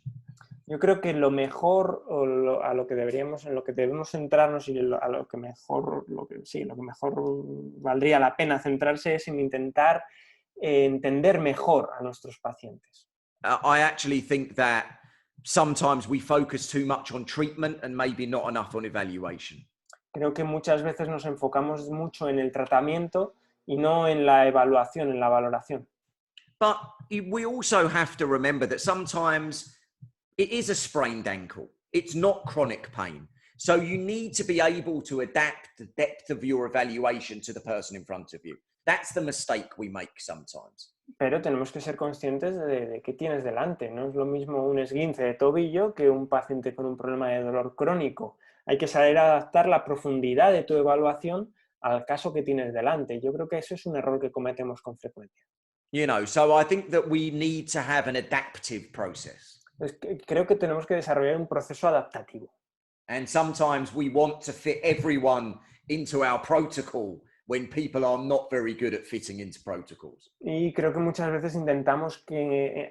Yo creo que lo mejor en lo que debemos centrarnos y lo que mejor valdría la pena centrarse es en intentar entender mejor a nuestros pacientes. I actually think that sometimes we focus too much on treatment and maybe not enough on evaluation. Creo que muchas veces nos enfocamos mucho en el tratamiento y no en la evaluación, en la valoración. But we also have to remember that sometimes it is a sprained ankle. It's not chronic pain. So you need to be able to adapt the depth of your evaluation to the person in front of you. That's the mistake we make sometimes. Pero tenemos que ser conscientes de qué tienes delante. No es lo mismo un esguince de tobillo que un paciente con un problema de dolor crónico. Hay que saber adaptar la profundidad de tu evaluación al caso que tienes delante. Yo creo que eso es un error que cometemos con frecuencia. You know, so I think that we need to have an adaptive process. Creo que tenemos que desarrollar un proceso adaptativo. And sometimes we want to fit everyone into our protocol when people are not very good at fitting into protocols. Y creo que muchas veces intentamos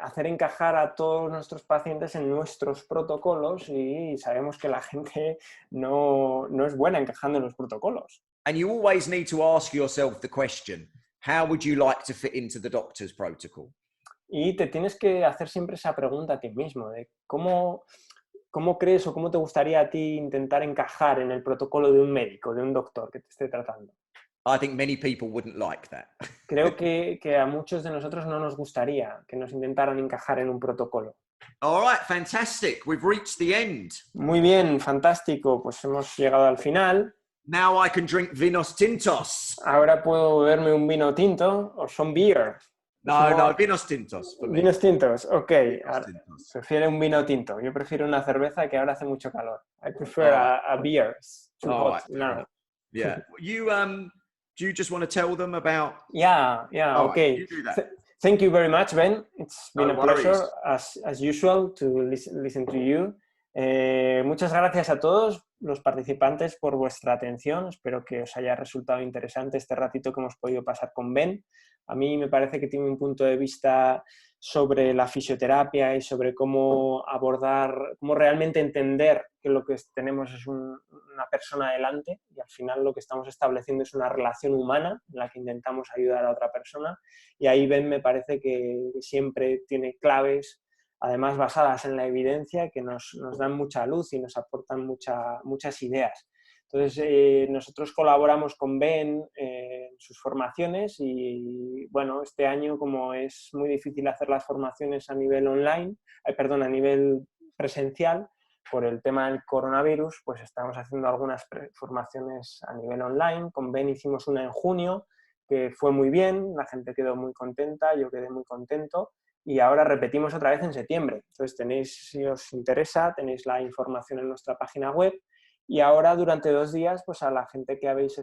hacer encajar a todos nuestros pacientes en nuestros protocolos y sabemos que la gente no es buena encajando en los protocolos. And you always need to ask yourself the question, how would you like to fit into the doctor's protocol? Y te tienes que hacer siempre esa pregunta a ti mismo, de cómo crees o cómo te gustaría a ti intentar encajar en el protocolo de un médico, de un doctor que te esté tratando. I think many people wouldn't like that. Creo que a muchos de nosotros no nos gustaría que nos intentaran encajar en un protocolo. All right, fantastic. We've reached the end. Muy bien, fantástico. Pues hemos llegado al final. Now I can drink vinos tintos. Ahora puedo beberme un vino tinto o some beer. No, vinos tintos. For me. Vinos tintos, ok. Vinos tintos. Prefiere un vino tinto. Yo prefiero una cerveza que ahora hace mucho calor. I prefer a beer. It's too hot now. Yeah. Do you just want to tell them about? Yeah, okay. Right, you do that. Thank you very much, Ben. It's been a worries. pleasure, as usual, to listen to you. Muchas gracias a todos los participantes por vuestra atención. Espero que os haya resultado interesante este ratito que hemos podido pasar con Ben. A mí me parece que tiene un punto de vista sobre la fisioterapia y sobre cómo abordar, cómo realmente entender que lo que tenemos es una persona delante y al final lo que estamos estableciendo es una relación humana en la que intentamos ayudar a otra persona. Y ahí Ben me parece que siempre tiene claves, además basadas en la evidencia, que nos dan mucha luz y nos aportan muchas ideas. Entonces, nosotros colaboramos con Ben en sus formaciones y, bueno, este año, como es muy difícil hacer las formaciones a nivel online, a nivel presencial, por el tema del coronavirus, pues estamos haciendo algunas formaciones a nivel online. Con Ben hicimos una en junio, que fue muy bien, la gente quedó muy contenta, yo quedé muy contento. Y ahora repetimos otra vez en septiembre. Entonces, si os interesa, tenéis la información en nuestra página web. Y ahora, durante 2 días, pues a la gente que habéis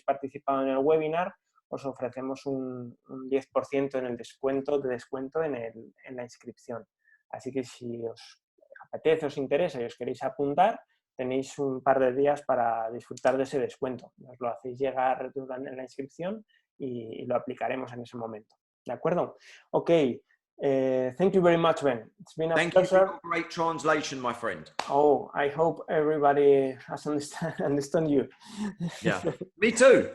participado en el webinar, os ofrecemos un 10% en el descuento en la inscripción. Así que si os apetece, os interesa y os queréis apuntar, tenéis un par de días para disfrutar de ese descuento. Nos lo hacéis llegar en la inscripción y lo aplicaremos en ese momento. ¿De acuerdo? Ok. Thank you very much, Ben. It's been a pleasure. Thank you for your great translation, my friend. Oh, I hope everybody has understood you. Yeah, me too.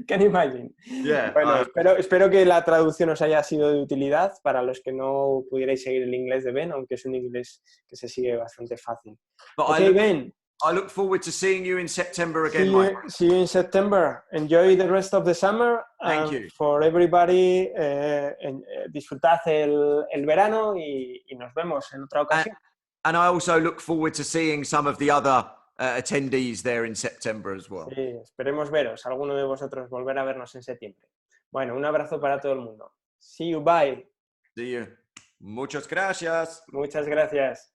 Can you imagine? Yeah. Bueno, espero que la traducción os haya sido de utilidad para los que no pudierais seguir el inglés de Ben, aunque es un inglés que se sigue bastante fácil. Okay, Ben. I look forward to seeing you in September again. See you in September. Enjoy the rest of the summer. Thank you. For everybody, disfrutad el verano y nos vemos en otra ocasión. And I also look forward to seeing some of the other attendees there in September as well. Sí, esperemos veros, alguno de vosotros volver a vernos en septiembre. Bueno, un abrazo para todo el mundo. See you, bye. See you. Muchas gracias. Muchas gracias.